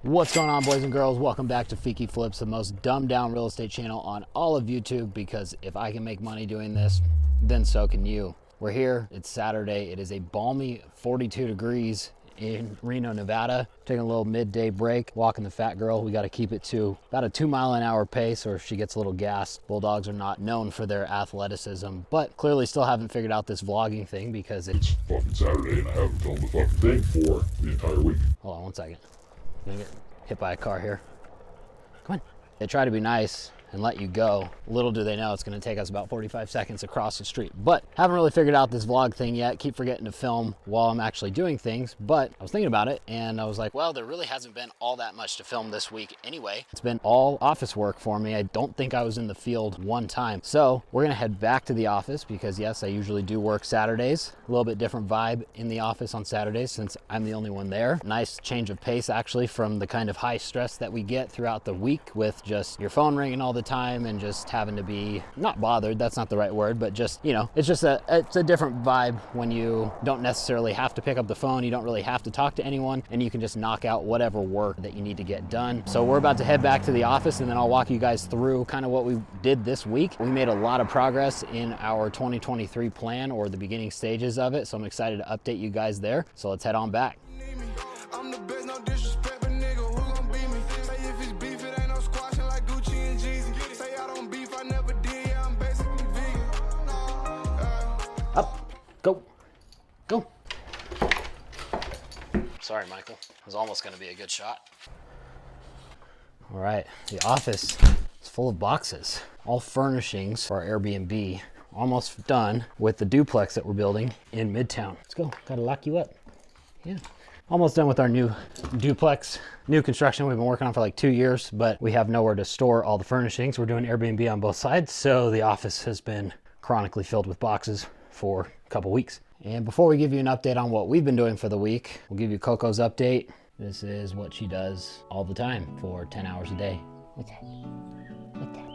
What's going on, boys and girls? Welcome back to Feeki Flips, the most dumbed down real estate channel on all of YouTube, because if I can make money doing this, then so can you. We're here, it's Saturday, it is a balmy 42 degrees in Reno, Nevada. Taking a little midday break, walking the fat girl. We got to keep it to about a 2-mile-an-hour pace, or if she gets a little gassed. Bulldogs are not known for their athleticism, but clearly still haven't figured out this vlogging thing because it's fucking Saturday and I haven't filmed the fucking thing for the entire week. Hold on one second. I'm gonna get hit by a car here. Come on. They try to be nice and let you go. Little do they know it's gonna take us about 45 seconds across the street. But haven't really figured out this vlog thing yet. Keep forgetting to film while I'm actually doing things. But I was thinking about it and I was like, well, there really hasn't been all that much to film this week anyway. It's been all office work for me. I don't think I was in the field one time. So we're gonna head back to the office because yes, I usually do work Saturdays. A little bit different vibe in the office on Saturdays since I'm the only one there. Nice change of pace actually from the kind of high stress that we get throughout the week with just your phone ringing all the time and just having to be not bothered, that's not the right word, but just, you know, it's a different vibe when you don't necessarily have to pick up the phone, you don't really have to talk to anyone, and you can just knock out whatever work that you need to get done. So we're about to head back to the office and then I'll walk you guys through kind of what we did this week. We made a lot of progress in our 2023 plan, or the beginning stages of it, so I'm excited to update you guys there. So let's head on back. I'm the best, no disrespect, but nigga, who gon' beat me? Say if it's beef, it ain't no squashing like Gucci and Jeezy. Say I don't beef, I never did, yeah, I'm basically vegan. Up, go, go. Sorry, Michael. It was almost gonna be a good shot. All right, the office is full of boxes. All furnishings for our Airbnb. Almost done with the duplex that we're building in Midtown. Let's go, gotta lock you up. Yeah. Almost done with our new duplex. New construction we've been working on for like 2 years, but we have nowhere to store all the furnishings. We're doing Airbnb on both sides, so the office has been chronically filled with boxes for a couple weeks. And before we give you an update on what we've been doing for the week, we'll give you Coco's update. This is what she does all the time for 10 hours a day. What's that? What's that?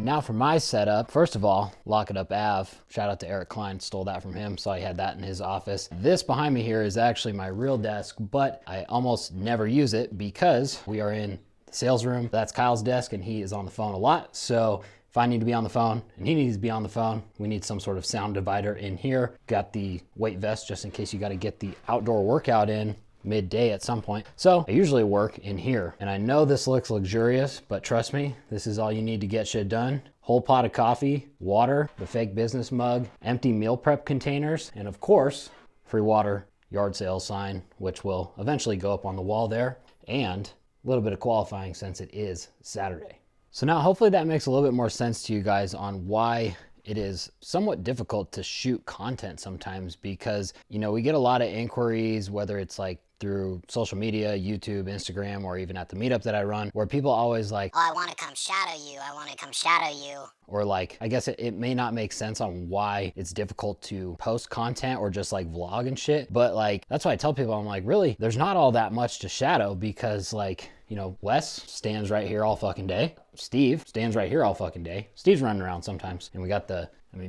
Now for my setup, first of all, Lock It Up Ave. Shout out to Eric Klein, stole that from him, so I had that in his office. This behind me here is actually my real desk, but I almost never use it because we are in the sales room. That's Kyle's desk and he is on the phone a lot. So if I need to be on the phone and he needs to be on the phone, we need some sort of sound divider in here. Got the weight vest just in case you got to get the outdoor workout in midday at some point. So I usually work in here, and I know this looks luxurious, but trust me, this is all you need to get shit done. Whole pot of coffee, water, the fake business mug, empty meal prep containers, and of course, free water, yard sale sign, which will eventually go up on the wall there, and a little bit of qualifying since it is Saturday. So now hopefully that makes a little bit more sense to you guys on why it is somewhat difficult to shoot content sometimes, because, you know, we get a lot of inquiries, whether it's like through social media, YouTube, Instagram, or even at the meetup that I run, where people always like, oh, I want to come shadow you. I want to come shadow you. Or like, I guess it may not make sense on why it's difficult to post content or just like vlog and shit. But like, that's why I tell people, I'm like, really, there's not all that much to shadow, because like, you know, Wes stands right here all fucking day. Steve stands right here all fucking day. Steve's running around sometimes. And we got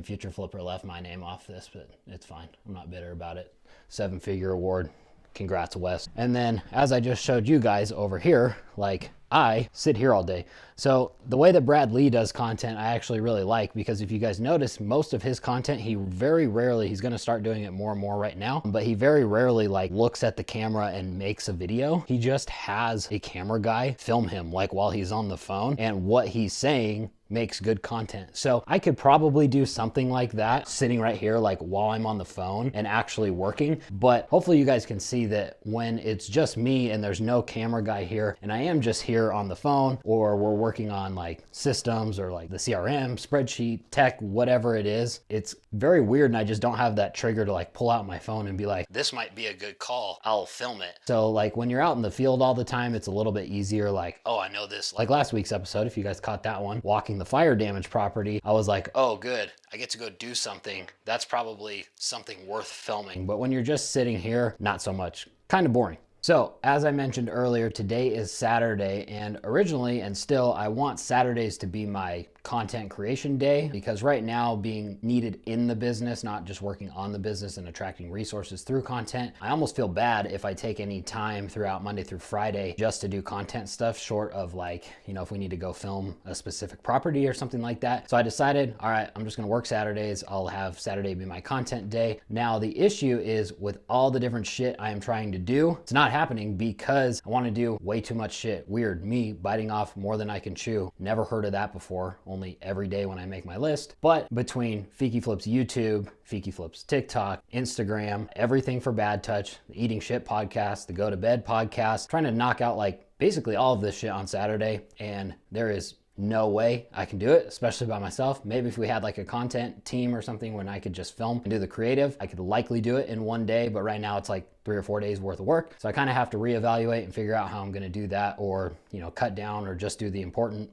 Future Flipper left my name off this, but it's fine. I'm not bitter about it. 7-figure award. Congrats, Wes. And then as I just showed you guys over here, like, I sit here all day. So the way that Brad Lee does content, I actually really like, because if you guys notice, most of his content, he very rarely, he's gonna start doing it more and more right now, but he very rarely like looks at the camera and makes a video. He just has a camera guy film him like while he's on the phone, and what he's saying makes good content. So I could probably do something like that sitting right here like while I'm on the phone and actually working, but hopefully you guys can see that when it's just me and there's no camera guy here and I am just here on the phone, or we're working on like systems or like the CRM, spreadsheet, tech, whatever it is, it's very weird, and I just don't have that trigger to like pull out my phone and be like, this might be a good call, I'll film it. So like when you're out in the field all the time, it's a little bit easier, like, oh, I know this. Like last week's episode, if you guys caught that one, walking the fire damage property, I was like, oh good, I get to go do something. That's probably something worth filming. But when you're just sitting here, not so much. Kind of boring. So as I mentioned earlier, today is Saturday, and originally and still I want Saturdays to be my content creation day, because right now, being needed in the business, not just working on the business and attracting resources through content, I almost feel bad if I take any time throughout Monday through Friday just to do content stuff, short of like, you know, if we need to go film a specific property or something like that. So I decided, all right, I'm just gonna work Saturdays. I'll have Saturday be my content day. Now the issue is, with all the different shit I am trying to do, it's not happening because I wanna do way too much shit. Weird, me biting off more than I can chew. Never heard of that before, only every day when I make my list. But between FEEKIFlips YouTube, FEEKIFlips TikTok, Instagram, everything for Bad Touch, the Eating Shit podcast, the Go to Bed podcast, trying to knock out like basically all of this shit on Saturday, and there is no way I can do it, especially by myself. Maybe if we had like a content team or something when I could just film and do the creative, I could likely do it in one day, but right now it's like 3 or 4 days worth of work. So I kind of have to reevaluate and figure out how I'm going to do that, or, you know, cut down or just do the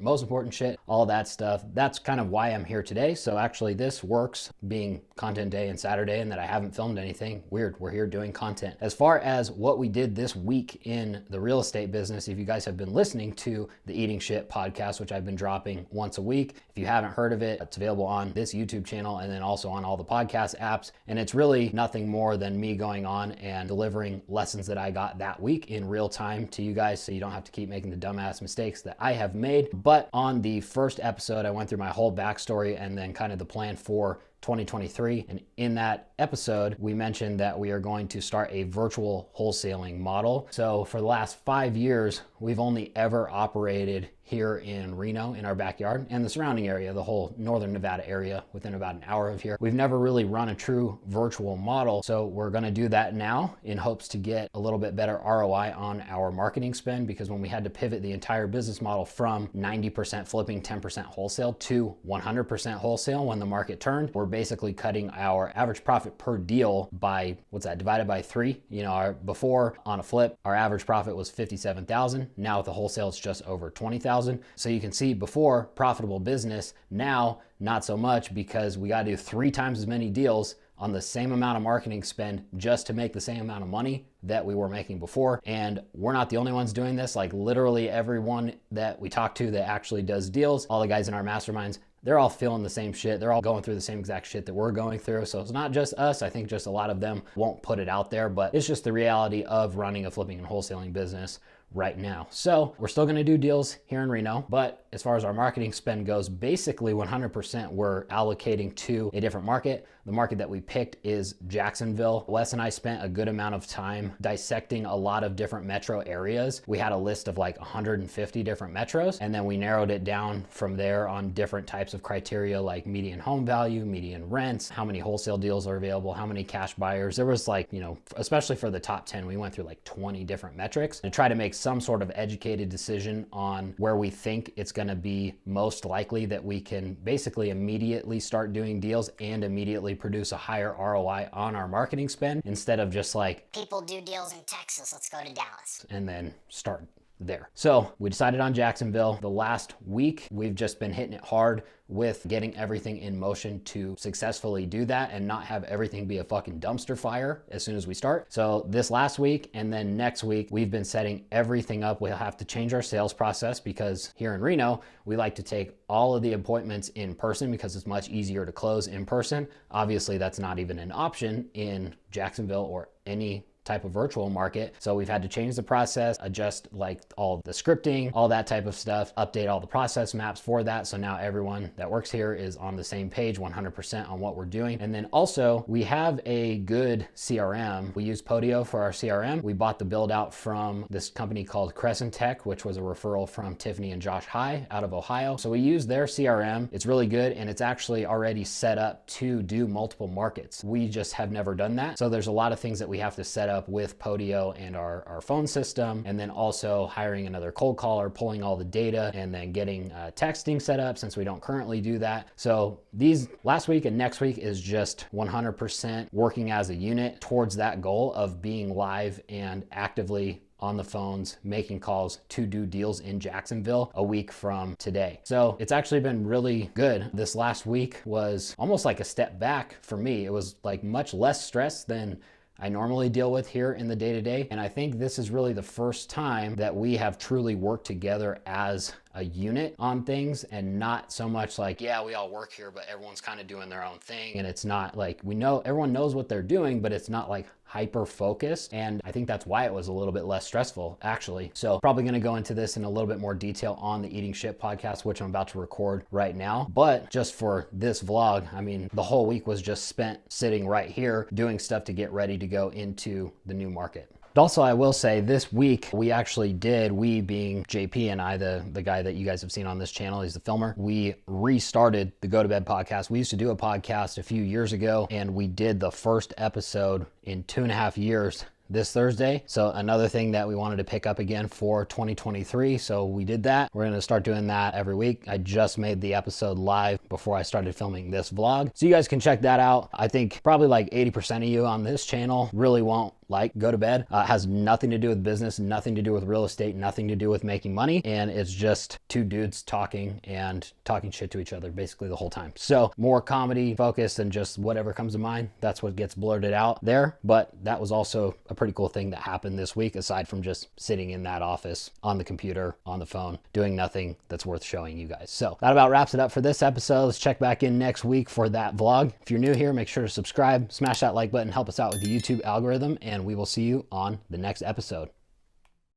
most important shit, all that stuff. That's kind of why I'm here today. So actually this works, being content day and Saturday, and that I haven't filmed anything. Weird, we're here doing content. As far as what we did this week in the real estate business, if you guys have been listening to the Eating Shit podcast, which I've been dropping once a week, if you haven't heard of it, it's available on this YouTube channel and then also on all the podcast apps. And it's really nothing more than me going on and delivering lessons that I got that week in real time to you guys, so you don't have to keep making the dumbass mistakes that I have made. But on the first episode, I went through my whole backstory and then kind of the plan for 2023. And in that episode, we mentioned that we are going to start a virtual wholesaling model. So for the last 5 years, we've only ever operated here in Reno, in our backyard, and the surrounding area, the whole northern Nevada area within about an hour of here. We've never really run a true virtual model. So we're gonna do that now in hopes to get a little bit better ROI on our marketing spend, because when we had to pivot the entire business model from 90% flipping, 10% wholesale to 100% wholesale when the market turned, we're basically cutting our average profit per deal by, what's that, divided by 3. You know, before on a flip, our average profit was 57,000. Now with the wholesale, it's just over 20,000. So you can see, before, profitable business. Now, not so much, because we got to do 3 times as many deals on the same amount of marketing spend just to make the same amount of money that we were making before. And we're not the only ones doing this. Like literally everyone that we talk to that actually does deals, all the guys in our masterminds, they're all feeling the same shit. They're all going through the same exact shit that we're going through. So it's not just us. I think just a lot of them won't put it out there, but it's just the reality of running a flipping and wholesaling business right now. So we're still going to do deals here in Reno, but as far as our marketing spend goes, basically 100% we're allocating to a different market. The market that we picked is Jacksonville. Wes and I spent a good amount of time dissecting a lot of different metro areas. We had a list of like 150 different metros, and then we narrowed it down from there on different types of criteria, like median home value, median rents, how many wholesale deals are available, how many cash buyers. There was like, you know, especially for the top 10, we went through like 20 different metrics to try to make some sort of educated decision on where we think it's going to be most likely that we can basically immediately start doing deals and immediately produce a higher ROI on our marketing spend, instead of just like, People do deals in Texas, let's go to Dallas. and then start there. So we decided on Jacksonville. The last week, we've just been hitting it hard with getting everything in motion to successfully do that and not have everything be a fucking dumpster fire as soon as we start. So this last week and then next week, we've been setting everything up. We'll have to change our sales process, because here in Reno, we like to take all of the appointments in person because it's much easier to close in person. Obviously, that's not even an option in Jacksonville or any type of virtual market. So we've had to change the process, adjust like all the scripting, all that type of stuff, update all the process maps for that. So now everyone that works here is on the same page 100% on what we're doing. And then also we have a good CRM. We use Podio for our CRM. We bought the build out from this company called Crescent Tech, which was a referral from Tiffany and Josh High out of Ohio. So we use their CRM. It's really good, and it's actually already set up to do multiple markets. We just have never done that. So there's a lot of things that we have to set up with Podio and our phone system, and then also hiring another cold caller, pulling all the data, and then getting texting set up, since we don't currently do that. So these last week and next week is just 100% working as a unit towards that goal of being live and actively on the phones, making calls to do deals in Jacksonville a week from today. So it's actually been really good. This last week was almost like a step back for me. It was like much less stress than I normally deal with here in the day-to-day. And I think this is really the first time that we have truly worked together as a unit on things and not so much like, yeah, we all work here, but everyone's kind of doing their own thing. And it's not like, we know everyone knows what they're doing, but it's not like hyper focused. And I think that's why it was a little bit less stressful, actually. So probably going to go into this in a little bit more detail on the Eating Shit podcast, which I'm about to record right now. But just for this vlog, I mean, the whole week was just spent sitting right here doing stuff to get ready to go into the new market. Also, I will say this week, we actually did, we being JP and I, the guy that you guys have seen on this channel, he's the filmer, we restarted the Go to Bed podcast. We used to do a podcast a few years ago, and we did the first episode in 2.5 years this Thursday. So another thing that we wanted to pick up again for 2023. So we did that. We're going to start doing that every week. I just made the episode live before I started filming this vlog. So you guys can check that out. I think probably like 80% of you on this channel really won't like Go to Bed. It has nothing to do with business, nothing to do with real estate, nothing to do with making money. And it's just two dudes talking and talking shit to each other basically the whole time. So more comedy focused than just whatever comes to mind. That's what gets blurted out there. But that was also a pretty cool thing that happened this week, aside from just sitting in that office on the computer, on the phone, doing nothing that's worth showing you guys. So that about wraps it up for this episode. Let's check back in next week for that vlog. If you're new here, make sure to subscribe, smash that like button, help us out with the YouTube algorithm, and we will see you on the next episode.